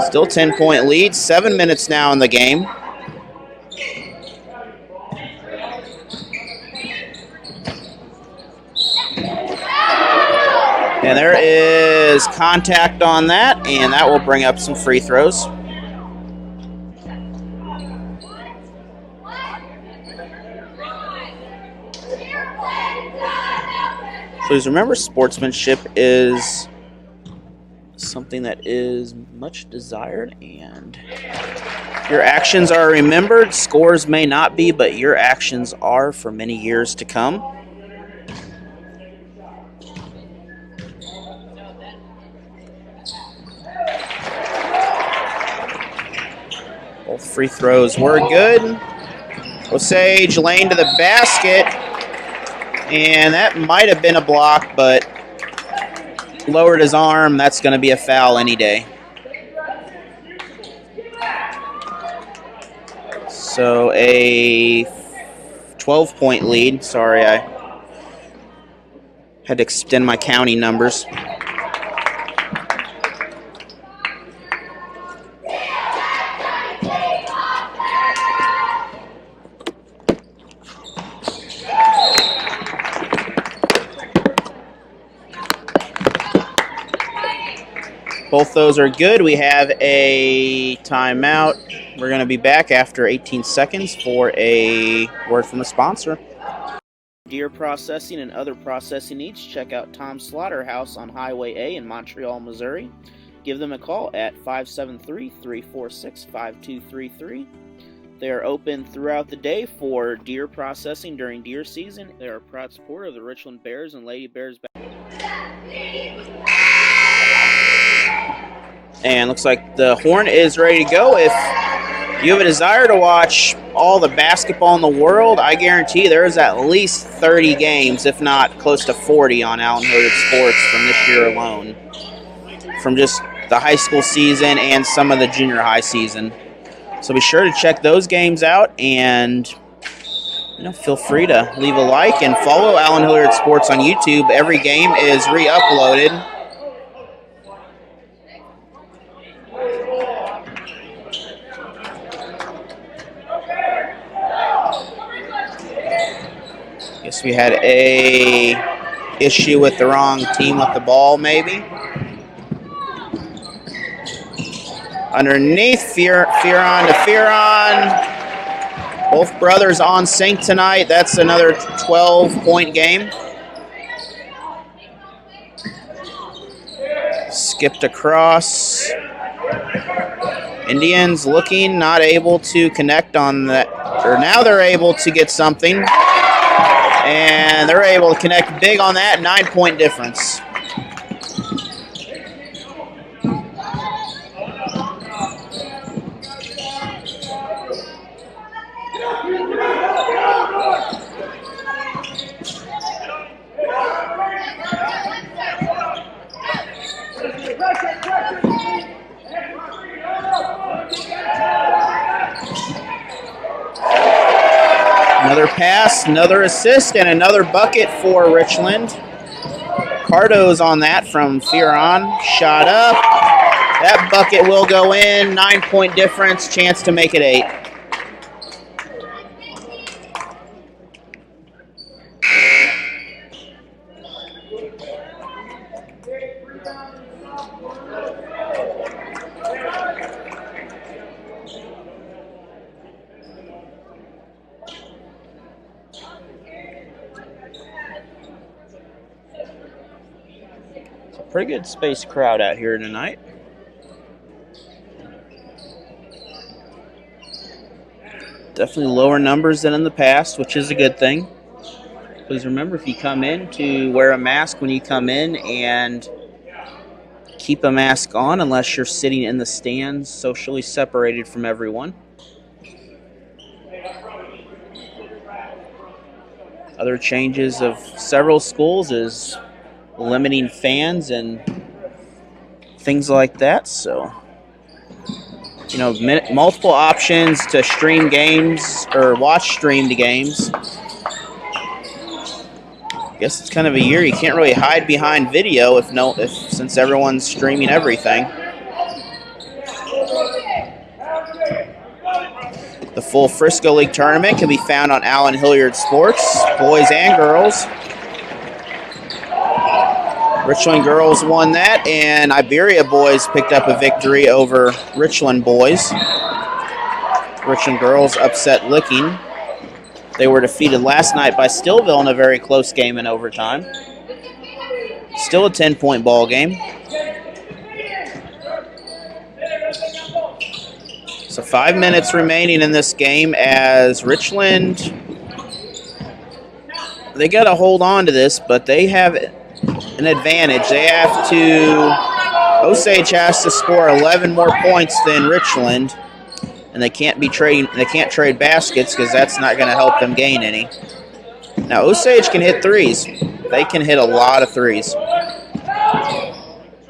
Speaker 2: Still 10-point lead. 7 minutes now in the game. And there is contact on that, and that will bring up some free throws. Please remember, sportsmanship is something that is much desired, and your actions are remembered. Scores may not be, but your actions are for many years to come. Both free throws were good. Osage lane to the basket, and that might have been a block, but lowered his arm. That's going to be a foul any day. So a 12-point lead. Sorry, I had to extend my county numbers. Both those are good. We have a timeout. We're going to be back after 18 seconds for a word from a sponsor. Deer processing and other processing needs, check out Tom's Slaughterhouse on Highway A in Montreal, Missouri. Give them a call at 573-346-5233. They are open throughout the day for deer processing during deer season. They are a proud supporter of the Richland Bears and Lady Bears. And looks like the horn is ready to go. If you have a desire to watch all the basketball in the world, I guarantee there's at least 30 games, if not close to 40, on Allen Hilliard Sports from this year alone. From just the high school season and some of the junior high season. So be sure to check those games out, and feel free to leave a like and follow Allen Hilliard Sports on YouTube. Every game is re-uploaded. Guess we had a issue with the wrong team with the ball, maybe. Underneath, Fearon to Fearon. Both brothers on sync tonight. That's another 12-point game. Skipped across. Indians looking, not able to connect on that. Or now they're able to get something. And they're able to connect big on that. 9-point difference. Another pass, another assist, and another bucket for Richland. Cardo's on that from Fearon. Shot up. That bucket will go in. 9-point difference. Chance to make it 8. It's a pretty good spaced crowd out here tonight. Definitely lower numbers than in the past, which is a good thing. Please remember, if you come in, to wear a mask when you come in and keep a mask on unless you're sitting in the stands socially separated from everyone. Other changes of several schools is limiting fans and things like that. So, you know, multiple options to stream games or watch streamed games. I guess it's kind of a year you can't really hide behind video since everyone's streaming everything. The full Frisco League tournament can be found on Allen Hilliard Sports, boys and girls. Richland girls won that, and Iberia boys picked up a victory over Richland boys. Richland girls upset Licking. They were defeated last night by Stillville in a very close game in overtime. Still a 10-point ball game. So 5 minutes remaining in this game as Richland, they got to hold on to this, but they have an advantage. They have to, Osage has to score 11 more points than Richland, and they can't trade baskets because that's not going to help them gain any. Now Osage can hit threes. They can hit a lot of threes.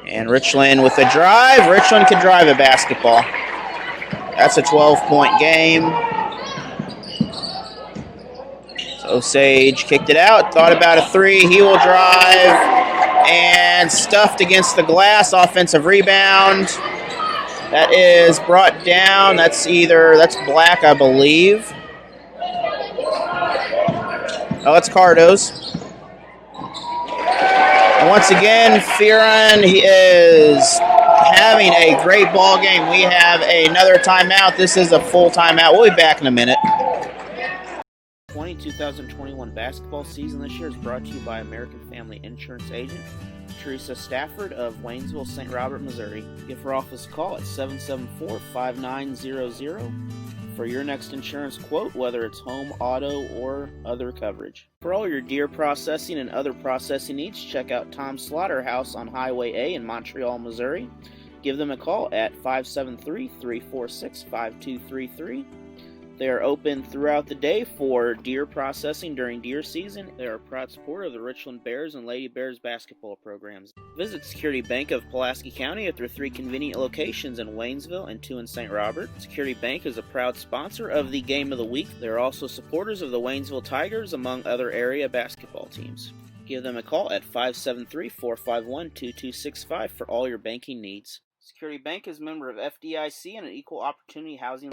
Speaker 2: And Richland with a drive. Richland can drive a basketball. That's a 12-point game. So Osage kicked it out, thought about a three. He will drive and stuffed against the glass. Offensive rebound. That is brought down. That's Black, I believe. Oh, it's Cardo's. And once again, Fearon, he is having a great ball game. We have another timeout. This is a full timeout. We'll be back in a minute. 2021 basketball season this year is brought to you by American Family Insurance Agent Teresa Stafford of Waynesville, St. Robert, Missouri. Give her office a call at 774-5900 for your next insurance quote, whether it's home, auto, or other coverage. For all your deer processing and other processing needs, check out Tom's Slaughterhouse on Highway A in Montreal, Missouri. Give them a call at 573-346-5233. They are open throughout the day for deer processing during deer season. They are a proud supporter of the Richland Bears and Lady Bears basketball programs. Visit Security Bank of Pulaski County at their 3 convenient locations in Waynesville and 2 in St. Robert. Security Bank is a proud sponsor of the Game of the Week. They are also supporters of the Waynesville Tigers, among other area basketball teams. Give them a call at 573-451-2265 for all your banking needs. Security Bank is a member of FDIC and an equal opportunity housing.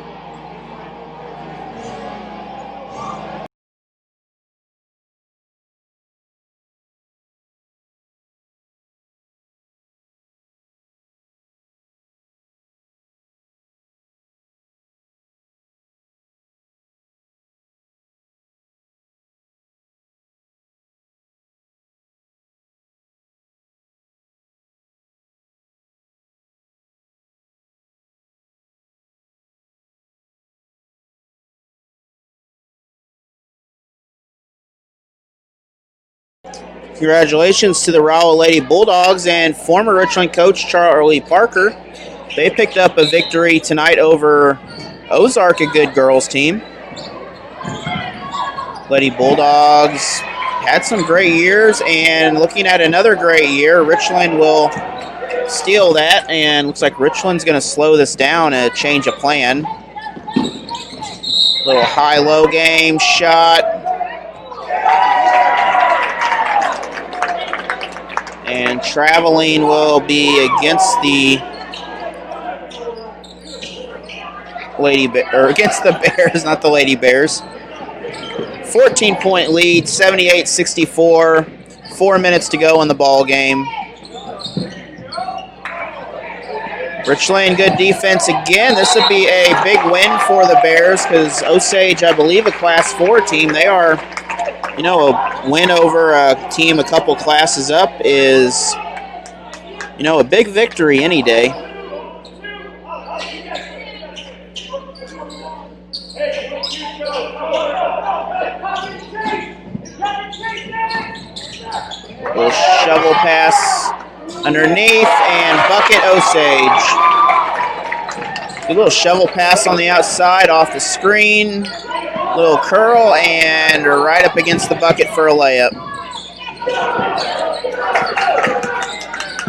Speaker 2: Congratulations to the Rowell Lady Bulldogs and former Richland coach Charlie Parker. They picked up a victory tonight over Ozark, a good girls team. Lady Bulldogs had some great years, and looking at another great year, Richland will steal that, and looks like Richland's going to slow this down and change of plan. Little high-low game shot. And traveling will be against the against the Bears, not the Lady Bears. 14-point lead, 78-64. 4 minutes to go in the ball game. Richland, good defense again. This would be a big win for the Bears because Osage, I believe, a Class 4 team. They are, a win over a team a couple classes up is You know, a big victory any day. Little shovel pass underneath and bucket Osage. Good little shovel pass on the outside off the screen. Little curl and right up against the bucket for a layup.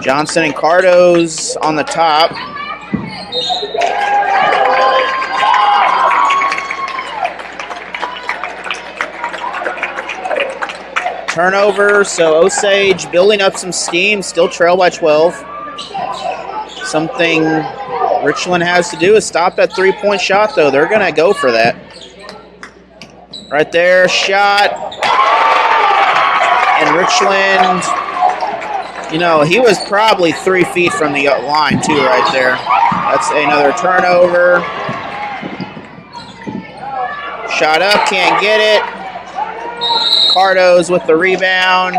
Speaker 2: Johnson and Cardo's on the top. Turnover, so Osage building up some steam, still trail by 12. Something Richland has to do is stop that three-point shot, though. They're going to go for that. Right there, shot. And Richland, you know, he was probably 3 feet from the line, too, right there. That's another turnover. Shot up, can't get it. Cardo's with the rebound.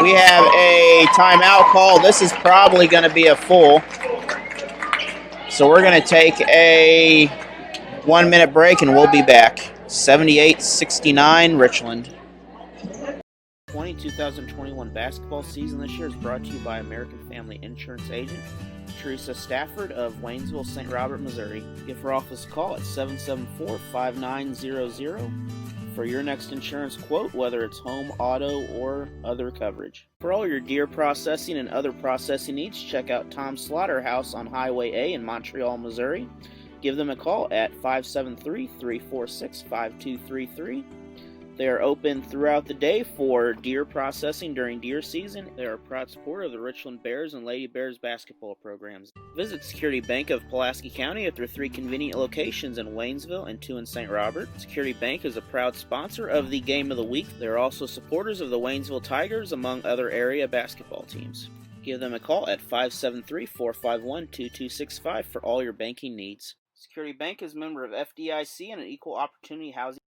Speaker 2: We have a timeout call. This is probably going to be a full. So we're going to take a 1-minute break and we'll be back. 78-69 Richland. 2021 basketball season this year is brought to you by American Family Insurance Agent Teresa Stafford of Waynesville, St. Robert, Missouri. Give her office a call at 774-5900 for your next insurance quote, whether it's home, auto, or other coverage. For all your deer processing and other processing needs, check out Tom's Slaughterhouse on Highway A in Montreal, Missouri. Give them a call at 573-346-5233. They are open throughout the day for deer processing during deer season. They are a proud supporter of the Richland Bears and Lady Bears basketball programs. Visit Security Bank of Pulaski County at their 3 convenient locations in Waynesville and 2 in St. Robert. Security Bank is a proud sponsor of the Game of the Week. They are also supporters of the Waynesville Tigers, among other area basketball teams. Give them a call at 573-451-2265 for all your banking needs. Security Bank is a member of FDIC and an equal opportunity housing.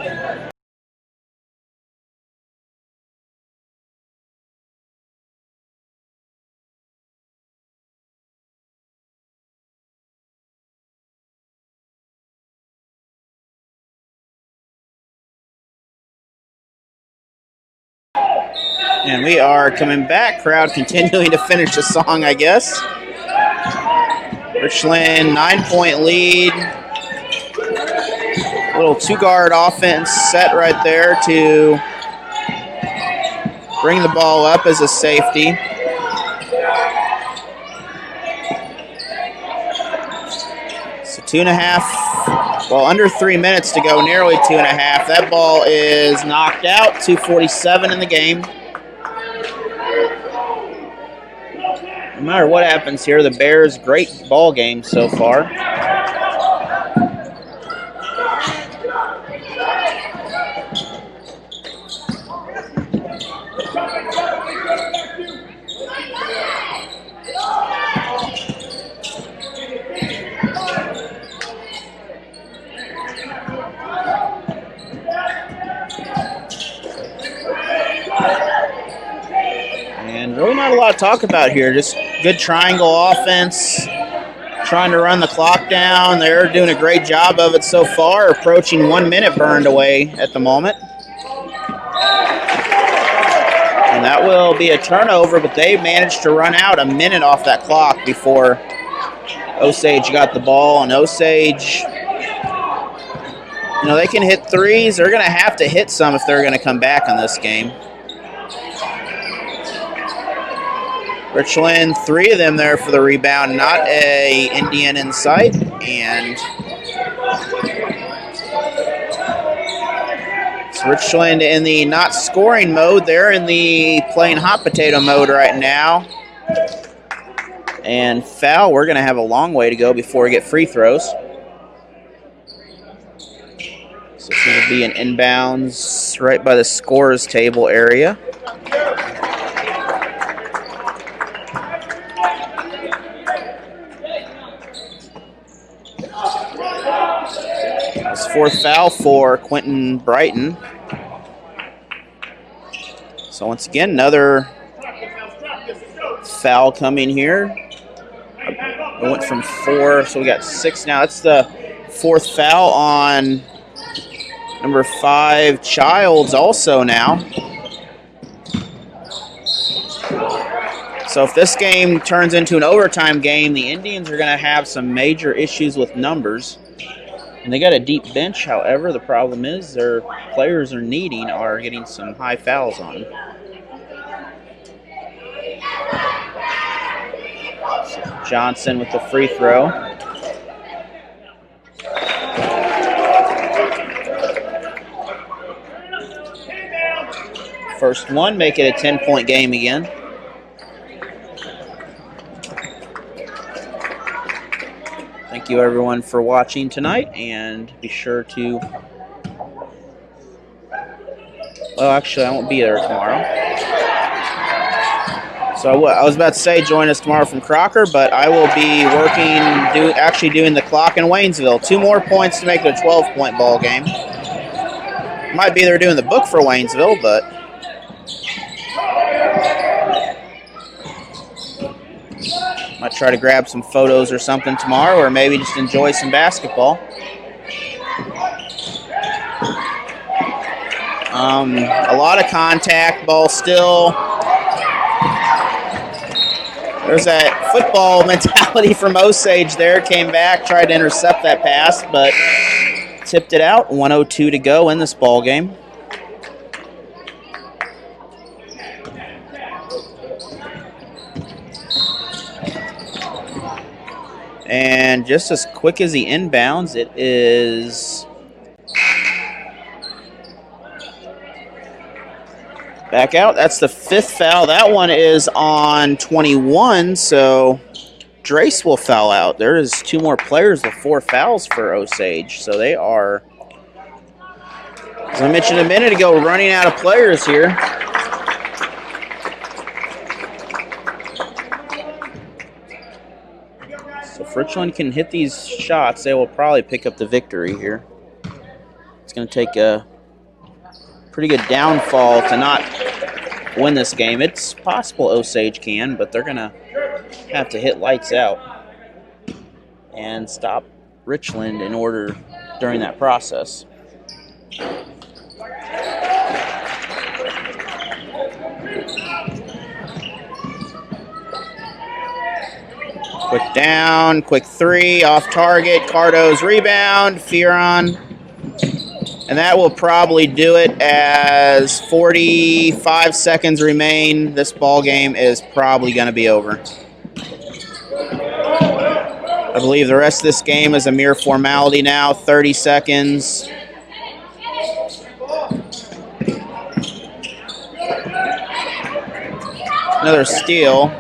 Speaker 2: And we are coming back. Crowd continuing to finish the song, I guess. Richland, 9-point lead. Little 2-guard offense set right there to bring the ball up as a safety. So 2.5, well, under 3 minutes to go, nearly 2.5. That ball is knocked out, 2:47 in the game. No matter what happens here, the Bears, great ball game so far. And really not a lot to talk about here, just good triangle offense, trying to run the clock down. They're doing a great job of it so far, approaching 1 minute burned away at the moment. And that will be a turnover, but they managed to run out a minute off that clock before Osage got the ball. And Osage, you know, they can hit threes. They're going to have to hit some if they're going to come back in this game. Richland, 3 of them there for the rebound, not a Indian in sight. And it's Richland in the not scoring mode. They're in the playing hot potato mode right now. And foul, we're going to have a long way to go before we get free throws. So it's going to be an inbounds right by the scorer's table area. Fourth foul for Quentin Brighton. So once again, another foul coming here. It went from 4, so we got 6 now. That's the 4th foul on number 5, Childs, also now. So if this game turns into an overtime game, the Indians are going to have some major issues with numbers. And they got a deep bench, however. The problem is their players are getting some high fouls on them. Johnson with the free throw. First one, make it a 10-point game again. Thank you, everyone, for watching tonight, and be sure to... Well, actually, I won't be there tomorrow. So I was about to say join us tomorrow from Crocker, but I will be actually doing the clock in Waynesville. 2 more points to make it a 12-point ball game. Might be there doing the book for Waynesville, but... Might try to grab some photos or something tomorrow, or maybe just enjoy some basketball. A lot of contact, ball still. There's that football mentality from Osage there. Came back, tried to intercept that pass, but tipped it out. 1:02 to go in this ball game. And just as quick as he inbounds, it is back out. That's the 5th foul. That one is on 21, so Drace will foul out. There is 2 more players with 4 fouls for Osage, so they are, as I mentioned a minute ago, running out of players here. So if Richland can hit these shots, they will probably pick up the victory here. It's going to take a pretty good downfall to not win this game. It's possible Osage can, but they're going to have to hit lights out and stop Richland in order during that process. Quick down, quick 3, off target, Cardo's rebound, Fearon. And that will probably do it as 45 seconds remain. This ball game is probably going to be over. I believe the rest of this game is a mere formality now. 30 seconds. Another steal.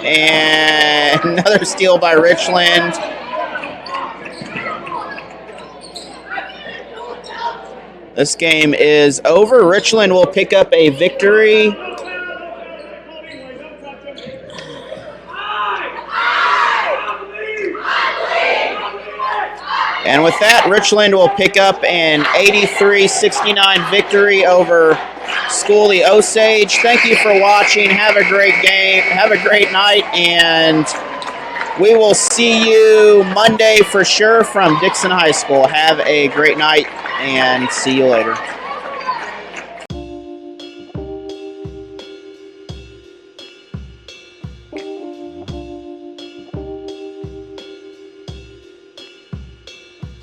Speaker 2: And another steal by Richland. This game is over. Richland will pick up a victory. And with that, Richland will pick up an 83-69 victory over Schooley Osage. Thank you for watching. Have a great game. Have a great night. And we will see you Monday for sure from Dixon High School. Have a great night and see you later.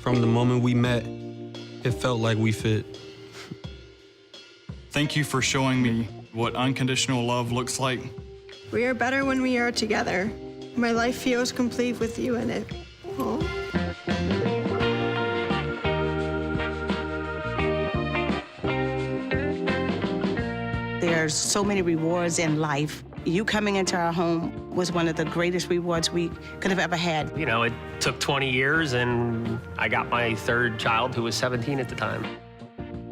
Speaker 5: From the moment we met, it felt like we fit.
Speaker 6: Thank you for showing me what unconditional love looks like.
Speaker 7: We are better when we are together. My life feels complete with you in it. Oh.
Speaker 8: There's so many rewards in life. You coming into our home was one of the greatest rewards we could have ever had.
Speaker 9: You know, it took 20 years and I got my 3rd child who was 17 at the time.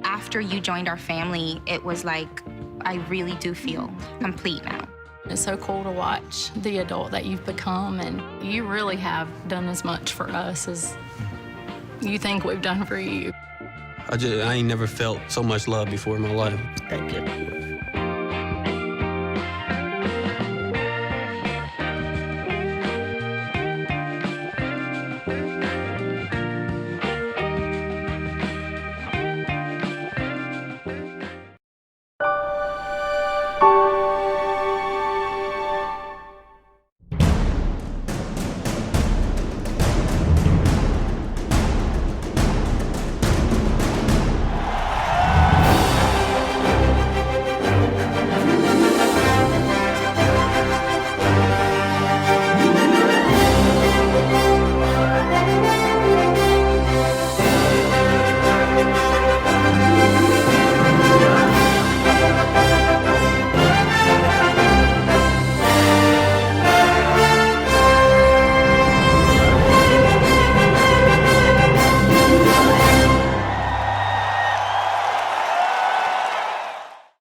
Speaker 10: After you joined our family, it was like, I really do feel complete now.
Speaker 11: It's so cool to watch the adult that you've become, and you really have done as much for us as you think we've done for you.
Speaker 5: I ain't never felt so much love before in my life.
Speaker 8: Thank you.